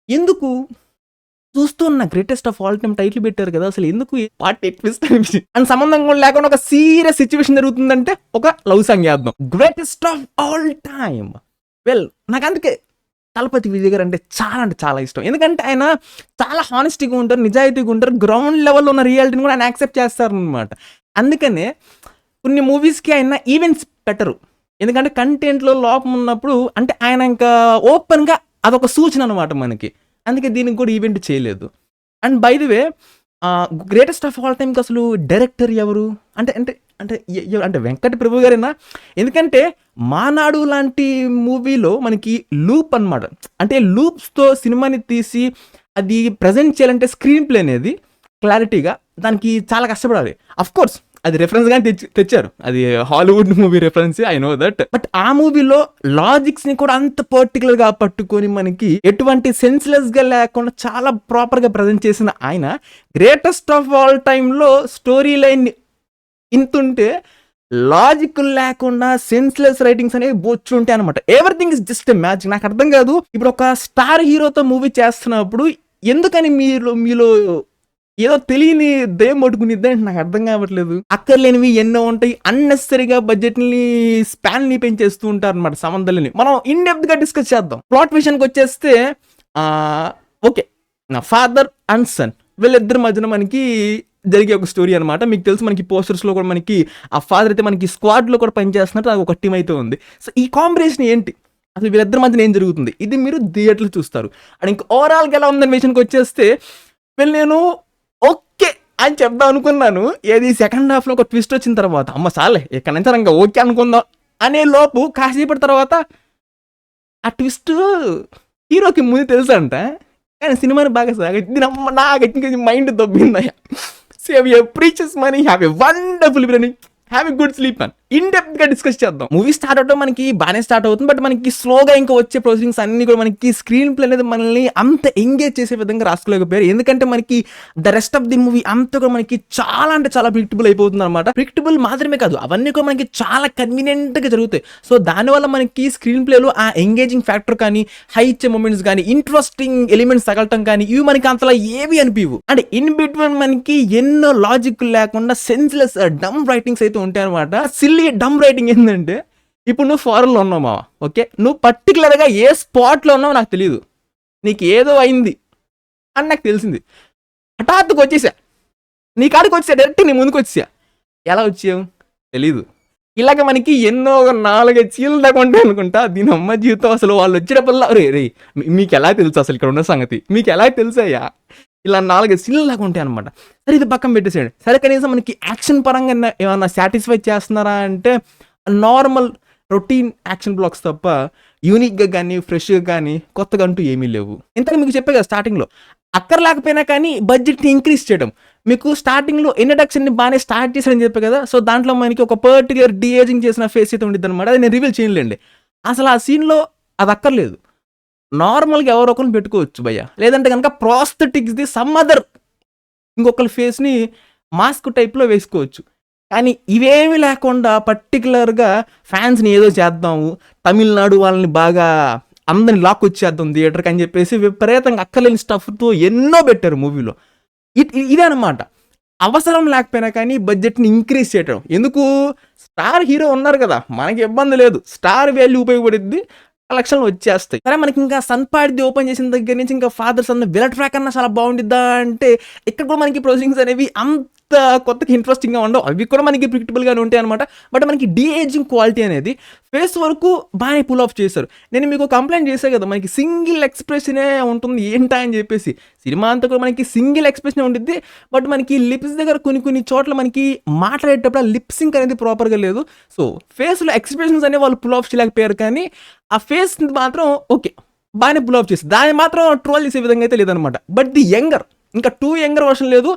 ఎందుకు చూస్తున్న greatest of all time title పెట్టారు కదా, అసలు ఎందుకు పార్ట్ ట్విస్ట్ అనిపించింది అండ్ సంబంధం కూడా లేకుండా ఒక సీరియస్ సిచ్యువేషన్ జరుగుతుందంటే ఒక లవ్ సాంగ్ చేద్దాం. Greatest of all time. Well, నాకు అందుకే తలపతి విజయ్ గారు అంటే చాలా ఇష్టం. ఎందుకంటే ఆయన చాలా హానెస్టీగా ఉంటారు, నిజాయితీగా ఉంటారు, గ్రౌండ్ లెవెల్లో ఉన్న రియాలిటీని కూడా ఆయన యాక్సెప్ట్ చేస్తారు అనమాట. అందుకనే కొన్ని మూవీస్కి ఆయన ఈవెంట్స్ పెట్టరు, ఎందుకంటే కంటెంట్లో లోపం ఉన్నప్పుడు అంటే ఆయన ఇంకా ఓపెన్గా అదొక సూచన అనమాట మనకి. అందుకే దీనికి కూడా ఈవెంట్ చేయలేదు. And by the way, greatest of all టైంకి అసలు డైరెక్టర్ ఎవరు అంటే అంటే అంటే అంటే వెంకట ప్రభు గారేనా? ఎందుకంటే మానాడు లాంటి మూవీలో మనకి లూప్ అనమాట, అంటే లూప్స్తో సినిమాని తీసి అది ప్రజెంట్ చేయాలంటే స్క్రీన్ ప్లే అనేది క్లారిటీగా దానికి చాలా కష్టపడాలి. అఫ్ కోర్స్ అది రెఫరెన్స్ కానీ తెచ్చారు, అది Hollywood movie reference, I know that. But ఆ మూవీలో లాజిక్స్ ని కూడా అంత పర్టికులర్ గా పట్టుకొని మనకి ఎటువంటి సెన్స్లెస్ గా లేకుండా చాలా ప్రాపర్ గా ప్రజెంట్ చేసిన ఆయన గ్రేటెస్ట్ ఆఫ్ ఆల్ టైమ్ లో స్టోరీ లైన్ ఇంతుంటే లాజిక్ లేకుండా సెన్స్లెస్ రైటింగ్స్ అనేవి బొచ్చు ఉంటాయి అనమాట. Everything is just a magic. నాకు అర్థం కాదు, ఇప్పుడు ఒక స్టార్ హీరోతో మూవీ చేస్తున్నప్పుడు ఎందుకని మీలో ఏదో తెలియని దయ్యం పట్టుకునిద్ది అంటే నాకు అర్థం కావట్లేదు. అక్కర్లేనివి ఎన్నో ఉంటాయి, అన్నెసరీగా బడ్జెట్ని స్పాన్ని పెంచేస్తూ ఉంటారు అనమాట సంబంధాలని. మనం ఇన్ డెప్త్ గా డిస్కస్ చేద్దాం. ప్లాట్ విషయానికి వచ్చేస్తే ఓకే, నా ఫాదర్ అండ్ సన్ వీళ్ళిద్దరి మధ్యన మనకి జరిగే ఒక స్టోరీ అనమాట. మీకు తెలుసు, మనకి పోస్టర్స్లో కూడా మనకి ఆ ఫాదర్ అయితే మనకి స్క్వాడ్లో కూడా పనిచేస్తున్నట్టు నాకు ఒక టీం అయితే ఉంది. సో ఈ కాంబినేషన్ ఏంటి, అసలు వీళ్ళిద్దరి మధ్యన ఏం జరుగుతుంది, ఇది మీరు థియేటర్లో చూస్తారు. అండ్ ఇంకా ఓవరాల్గా ఎలా ఉందని విషయానికి వచ్చేస్తే వీళ్ళు నేను ఓకే అని చెప్దాం అనుకున్నాను. ఏది సెకండ్ హాఫ్లో ఒక ట్విస్ట్ వచ్చిన తర్వాత అమ్మ సాలే ఇక్కడ నుంచి ఇంకా ఓకే అనుకుందాం అనే లోపు కాసేపటి తర్వాత ఆ ట్విస్ట్ హీరోకి ముందు తెలుసు అంట, కానీ సినిమాని బాగా సాగ నాకు మైండ్ దొబ్బిందయ్యా. Save your precious money, have a wonderful evening, have a good sleep అని ఇన్ డెప్త్ గా డిస్కస్ చేద్దాం. మూవీ స్టార్ట్ అవడం మనకి బాగానే స్టార్ట్ అవుతుంది, బట్ మనకి స్లోగా ఇంకా వచ్చే ప్రొసీడింగ్స్ అన్ని కూడా మనకి స్క్రీన్ ప్లే అనేది మనల్ని అంత ఎంగేజ్ చేసే విధంగా రాసుకోలేకపోయారు. ఎందుకంటే మనకి the rest of the movie అంతా కూడా మనకి చాలా అంటే చాలా ప్రిడిక్టబుల్ అయిపోతుంది అనమాట. ప్రిడిక్టబుల్ మాత్రమే కాదు, అవన్నీ కూడా మనకి చాలా కన్వీనియంట్ గా జరుగుతాయి. సో దానివల్ల మనకి స్క్రీన్ ప్లేలో ఆ ఎంగేజింగ్ ఫ్యాక్టర్ కానీ, హై ఇచ్చే మూమెంట్స్ కానీ, ఇంట్రెస్టింగ్ ఎలిమెంట్స్ తగలటం కానీ ఇవి మనకి అంతలా ఏవి అనిపివు. అంటే ఇన్ బిట్వీన్ మనకి ఎన్నో లాజిక్ లేకుండా సెన్స్లెస్ డమ్ రైటింగ్స్ అయితే ఉంటాయి అనమాట. సిల్లీ డమ్ రైటింగ్ ఏంటంటే, ఇప్పుడు నువ్వు ఫారెన్లో ఉన్నావు మావా, ఓకే, నువ్వు పర్టికులర్గా ఏ స్పాట్లో ఉన్నావు నాకు తెలియదు, నీకు ఏదో అయింది అని నాకు తెలిసింది, హఠాత్తుకు వచ్చేసా, నీ కాడికి వచ్చేసా, డైరెక్ట్ నీ ముందుకు వచ్చేసా, ఎలా వచ్చావు తెలీదు. ఇలాగ మనకి ఎన్నో 4-5 చీలు దాకా ఉంటాయి అనుకుంటా. దీని అమ్మ జీవితం అసలు వాళ్ళు వచ్చేటప్పుడల్లా రే మీకు ఎలా తెలుసు అసలు ఇక్కడ ఉన్న సంగతి, మీకు ఎలా తెలుసాయా, ఇలా 4-5 సీన్లు లాగా ఉంటాయి అనమాట. సరే ఇది పక్కన పెట్టేసేయండి. సరే కనీసం మనకి యాక్షన్ పరంగా ఏమన్నా సాటిస్ఫై చేస్తున్నారా అంటే నార్మల్ రొటీన్ యాక్షన్ బ్లాక్స్ తప్ప యూనిక్గా కానీ ఫ్రెష్గా కానీ కొత్తగా అంటూ ఏమీ లేవు. ఇంతకు మీకు చెప్పే కదా స్టార్టింగ్లో అక్కర్లేకపోయినా కానీ బడ్జెట్ని ఇంక్రీజ్ చేయడం. మీకు స్టార్టింగ్లో ఇంట్రడక్షన్ని బాగానే స్టార్ట్ చేశారని చెప్పే కదా, సో దాంట్లో మనకి ఒక పర్టికులర్ డిఏజింగ్ చేసిన ఫేస్ అయితే ఉండిద్ది అనమాట. అది నేను రివీల్ చేయలేండి. అసలు ఆ సీన్లో అది అక్కర్లేదు, నార్మల్గా ఎవరో ఒకరిని పెట్టుకోవచ్చు భయ్య, లేదంటే కనుక ప్రాస్థెటిక్స్ది సమ్ అదర్ ఇంకొకరి ఫేస్ని మాస్క్ టైప్లో వేసుకోవచ్చు. కానీ ఇవేమీ లేకుండా పర్టికులర్గా ఫ్యాన్స్ని ఏదో చేద్దాము, తమిళనాడు వాళ్ళని బాగా అందరిని లాక్ వచ్చేద్దాం థియేటర్కి అని చెప్పేసి విపరీతంగా అక్కర్లేని స్టఫ్తో ఎన్నో పెట్టారు మూవీలో. ఇదే అనమాట, అవసరం లేకపోయినా కానీ బడ్జెట్ని ఇంక్రీజ్ చేయటం. ఎందుకు, స్టార్ హీరో ఉన్నారు కదా, మనకి ఇబ్బంది లేదు, స్టార్ వాల్యూ ఉపయోగపడుద్ది, కలెక్షన్లు వచ్చేస్తాయి. సరే మనకి ఇంకా సన్ పాడిది ఓపెన్ చేసిన దగ్గర నుంచి ఇంకా ఫాదర్ సన్ విలట్ ట్రాక్ అన్నా చాలా బాగుండిద్దా అంటే ఇక్కడ కూడా మనకి ప్రొసీడింగ్స్ అనేవి అంత కొత్తగా ఇంట్రెస్టింగ్గా ఉండవు, అవి కూడా మనకి ప్రిడిక్టబుల్గానే ఉంటాయి అనమాట. బట్ మనకి డీఏజింగ్ క్వాలిటీ అనేది ఫేస్ వరకు బాగానే పుల్ ఆఫ్ చేశారు. నేను మీకు కంప్లైంట్ చేశాను కదా, మనకి సింగిల్ ఎక్స్ప్రెషనే ఉంటుంది ఏంటా అని చెప్పేసి. సినిమా అంతా కూడా మనకి సింగిల్ ఎక్స్ప్రెషనే ఉంటుంది, బట్ మనకి లిప్స్ దగ్గర కొన్ని చోట్ల మనకి మాట్లాడేటప్పుడు ఆ లిప్ సింక్ అనేది ప్రాపర్గా లేదు. సో ఫేస్లో ఎక్స్ప్రెషన్స్ అనేవి వాళ్ళు పుల్ ఆఫ్ చేయలేకపోయారు, కానీ ఆ ఫేస్ మాత్రం ఓకే బాగానే పుల్ ఆఫ్ చేసి దాన్ని మాత్రం ట్రోల్ చేసే విధంగా అయితే లేదనమాట. బట్ ది యంగర్, ఇంకా 2 యంగర్ వర్షన్ లేదు,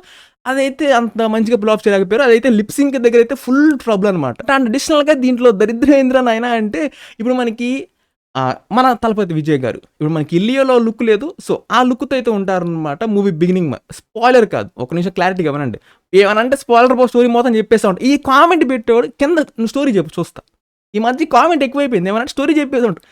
అదైతే అంత మంచిగా పుల్ ఆఫ్ చేయలేకపోయారు. అదైతే లిప్ సింక్ దగ్గర అయితే ఫుల్ ప్రాబ్లం అనమాట. అండ్ అడిషనల్గా దీంట్లో దరిద్రేంద్ర నాయన అంటే ఇప్పుడు మనకి మన తలపతి విజయ్ గారు ఇప్పుడు మనకి ఇల్లియోలో లుక్ లేదు, సో ఆ లుక్తో అయితే ఉంటారనమాట మూవీ బిగినింగ్. స్పాయిలర్ కాదు, ఒక నిమిషం క్లారిటీగా ఏమనండి, ఏమనంటే స్పాయిలర్ స్టోరీ మొత్తం చెప్పేస్తా ఉంటా. ఈ కామెంట్ పెట్టేవాడు కింద స్టోరీ చెప్పు చూస్తా, ఈ మధ్య కామెంట్ ఎక్కువైపోయింది, ఏమన్నా స్టోరీ చెప్పేది ఉంటుంది.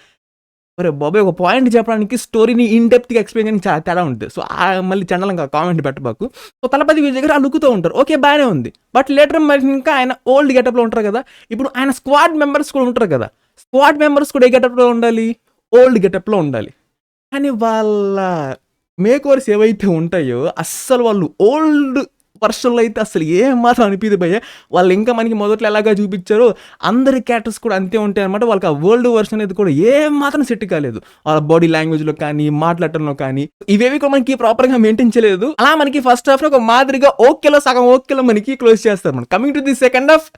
ఒరే బాబాయ్ ఒక పాయింట్ చెప్పడానికి స్టోరీని ఇన్ డెప్త్గా ఎక్స్ప్లెయిన్ చేయడానికి చాలా తేడా ఉంటుంది. సో మళ్ళీ చండాలంగా కామెంట్ పెట్టబాకు. సో తలపతి విజయ్ గారు అలుకుతూ ఉంటారు, ఓకే బాగానే ఉంది. బట్ లేటర్ మరి ఇంకా ఆయన ఓల్డ్ గెటప్లో ఉంటారు కదా. ఇప్పుడు ఆయన స్క్వాడ్ మెంబర్స్ కూడా ఉంటారు కదా, స్క్వాడ్ మెంబర్స్ కూడా ఏ గెటప్లో ఉండాలి, ఓల్డ్ గెటప్లో ఉండాలి. కానీ వాళ్ళ మేకోవర్స్ ఏవైతే ఉంటాయో అస్సలు వాళ్ళు ఓల్డ్ వర్షన్లో అయితే అసలు ఏం మాత్రం అనిపిది భయ్య. వాళ్ళు ఇంకా మనకి మొదట్లో ఎలాగా చూపించారో అందరి క్యారెక్టర్స్ కూడా అంతే ఉంటాయి అనమాట. వాళ్ళకి ఆ వరల్డ్ వర్షన్ అనేది కూడా ఏం మాత్రం సెట్ కాలేదు. వాళ్ళ బాడీ లాంగ్వేజ్లో కానీ మాట్లాడటంలో కానీ ఇవేవి కూడా మనకి ప్రాపర్గా మెయింటైన్ చేయలేదు. అలా మనకి ఫస్ట్ హాఫ్లో ఒక మాదిరిగా ఓకేలో సగం ఓకేలో మనకి క్లోజ్ చేస్తారు. మనం coming to the second half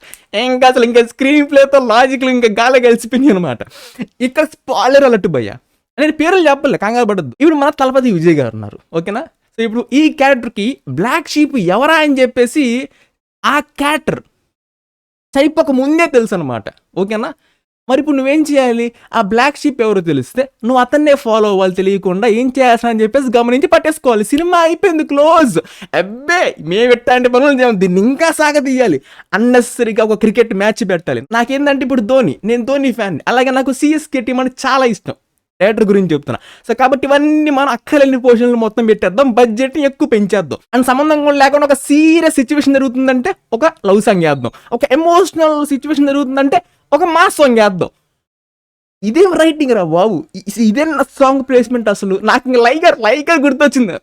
ఇంకా అసలు ఇంకా స్క్రీన్ ప్లేతో లాజిక్లు ఇంకా గాలి కలిసిపోయింది అనమాట. ఇక్కడ స్పాయిలర్ అలర్ట్ భయ్య, నేను పేర్లు చెప్పలే, కంగారు పడద్దు. ఇప్పుడు మన తలపతి విజయ్ గారు ఉన్నారు, ఓకేనా. సో ఇప్పుడు ఈ క్యారెక్టర్కి బ్లాక్ షీప్ ఎవరా అని చెప్పేసి ఆ క్యారెక్టర్ చనిపోక ముందే తెలుసు అనమాట, ఓకేనా. మరి ఇప్పుడు నువ్వేం చేయాలి, ఆ బ్లాక్ షీప్ ఎవరో తెలిస్తే నువ్వు అతన్నే ఫాలో అవ్వాలి, తెలియకుండా ఏం చేయాల్సిన అని చెప్పేసి గమనించి పట్టేసుకోవాలి. సినిమా అయిపోయింది, క్లోజ్. అబ్బే మేము ఎట్టాంటి పనులు చేయాలి, దీన్ని ఇంకా సాగదీయాలి, అన్నెసరీగా ఒక క్రికెట్ మ్యాచ్ పెట్టాలి. నాకేంటంటే ఇప్పుడు నేను ధోని ఫ్యాన్, అలాగే నాకు సిఎస్కే టీం అంటే చాలా ఇష్టం. డైరెక్టర్ గురించి చెప్తున్నా. సో కాబట్టి ఇవన్నీ మనం అక్కలేని పోర్షన్లు మొత్తం పెట్టేద్దాం, బడ్జెట్ని ఎక్కువ పెంచేద్దాం. అండ్ సంబంధం కూడా లేకుండా ఒక సీరియస్ సిచ్యువేషన్ జరుగుతుందంటే ఒక లవ్ సాంగ్ వేద్దాం, ఒక ఎమోషనల్ సిచ్యువేషన్ జరుగుతుందంటే ఒక మాస్ సాంగ్ వేద్దాం. ఇదేం రైటింగ్ రా బాబు, ఇదే సాంగ్ ప్లేస్మెంట్. అసలు నాకు ఇంకా లైగర్ గుర్తొచ్చింది.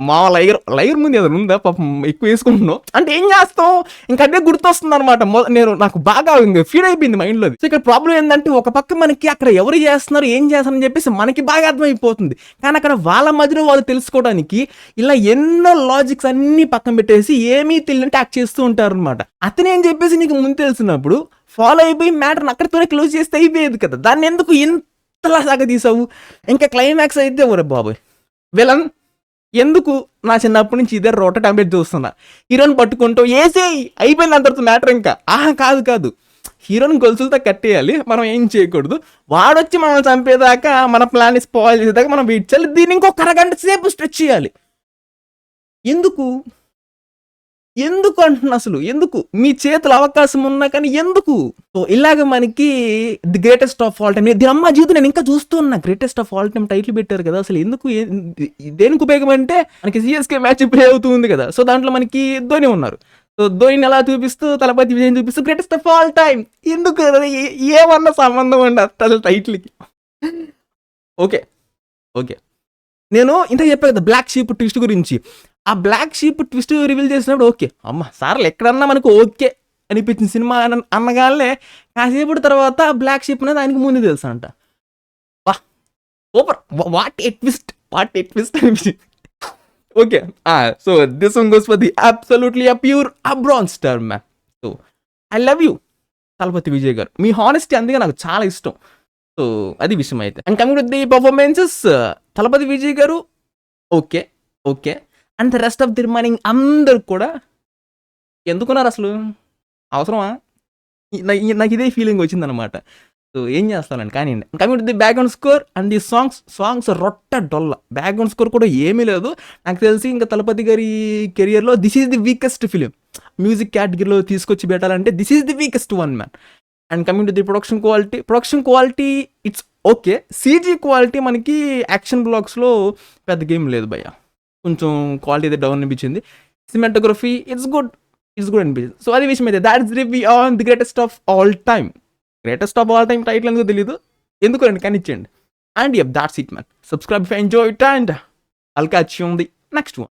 మా లైగర్ ముందు ఏదైనా ఉందా పాపం, ఎక్కువ వేసుకుంటున్నాం అంటే ఏం చేస్తాం, ఇంకా అదే గుర్తొస్తుంది అనమాట. నాకు బాగా ఫీడ్ అయిపోయింది మైండ్లో. సో ఇక్కడ ప్రాబ్లం ఏంటంటే ఒక పక్క మనకి అక్కడ ఎవరు చేస్తున్నారు ఏం చేస్తారని చెప్పేసి మనకి బాగా అర్థమైపోతుంది. కానీ అక్కడ వాళ్ళ మధ్యలో వాళ్ళు తెలుసుకోవడానికి ఇలా ఎన్నో లాజిక్స్ అన్ని పక్కన పెట్టేసి ఏమీ తెలియనట్టు యాక్ట్ చేస్తూ ఉంటారు అనమాట. అతనేం చెప్పేసి నీకు ముందు తెలిసినప్పుడు ఫాలో అయిపోయి మ్యాటర్ని అక్కడితోనే క్లోజ్ చేస్తే అయిపోయేది కదా. దాన్ని ఎందుకు ఇంతలా సాగ తీసావు. ఇంకా క్లైమాక్స్ అయితే ఒరే బాబోయ్ విలన్ ఎందుకు, నా చిన్నప్పటి నుంచి ఇదే రోట టాబ్లెట్ చూస్తున్నా, హీరోని పట్టుకుంటూ ఏసేయి అయిపోయింది అందరితో మ్యాటర్. ఇంకా కాదు, హీరోని గొలుసులతో కట్టేయాలి, మనం ఏం చేయకూడదు. వాడొచ్చి మనల్ని చంపేదాకా మన ప్లాన్ స్పాయిల్ చేసేదాకా మనం వెయిట్ చేయాలి. దీన్ని ఇంకొక అరగంట సేపు స్ట్రెచ్ చేయాలి. ఎందుకు అంటున్నా, అసలు ఎందుకు, మీ చేతులు అవకాశం ఉన్నా కానీ ఎందుకు. సో ఇలాగ మనకి the greatest of all time, దీని అమ్మ జీవితం నేను ఇంకా చూస్తూ ఉన్నా. Greatest of all time title పెట్టారు కదా, అసలు ఎందుకు, దేనికి ఉపయోగం అంటే మనకి సిఎస్కే మ్యాచ్ ప్లే అవుతుంది కదా. సో దాంట్లో మనకి ధోని ఉన్నారు. సో ధోనిని ఎలా చూపిస్తూ తలపతి విజయ్ చూపిస్తూ గ్రేటెస్ట్ ఆఫ్ ఆల్ టైమ్ ఎందుకు, ఏమన్నా సంబంధం అండి అసలు టైటిల్కి. ఓకే నేను ఇంత చెప్పాను కదా బ్లాక్ షీప్ ట్విస్ట్ గురించి. ఆ బ్లాక్ షీప్ ట్విస్ట్ రివీల్ చేసినప్పుడు ఓకే అమ్మ సార్లు ఎక్కడన్నా మనకు ఓకే అనిపించింది సినిమా అనగానే కాసేపటి తర్వాత బ్లాక్ షీప్ అనేది ఆయనకి ముందు తెలుసు అంట. Wow super, what a twist అనిపించింది. Okay so this one goes for the absolutely a pure అబ్రాన్ star man. So I love you Thalapathy Vijay garu, మీ హానెస్టీ అందుకే నాకు చాలా ఇష్టం. సో అది విషయం అయితే. And coming with the performances, Thalapathy Vijay garu okay and the rest of the remaining అందరు కూడా ఎందుకున్నారు అసలు, అవసరమా, నాకు ఇదే ఫీలింగ్ వచ్చిందనమాట. సో ఏం చేస్తానండి కానీ. Coming to the background score and the songs రొట్ట డొల్ల. బ్యాక్గ్రౌండ్ స్కోర్ కూడా ఏమీ లేదు నాకు తెలిసి. ఇంకా తలపతి గారి కెరియర్లో this is the weakest film. Music కేటగిరీలో తీసుకొచ్చి పెట్టాలంటే this is the weakest one man. And coming to the production quality it's okay. CG quality మనకి యాక్షన్ బ్లాగ్స్లో పెద్ద గేమ్ లేదు భయ్య, కొంచెం క్వాలిటీ అయితే డౌన్ అనిపించింది. సినిమాటోగ్రఫీ ఇట్స్ గుడ్ అనిపించింది. సో అది విషయం అయితే that's review on the greatest of all time title ఎందుకు తెలియదు, ఎందుకు రండి కానీ ఇచ్చేయండి. And that's it man. Subscribe if you enjoy it and I'll catch you on the next one.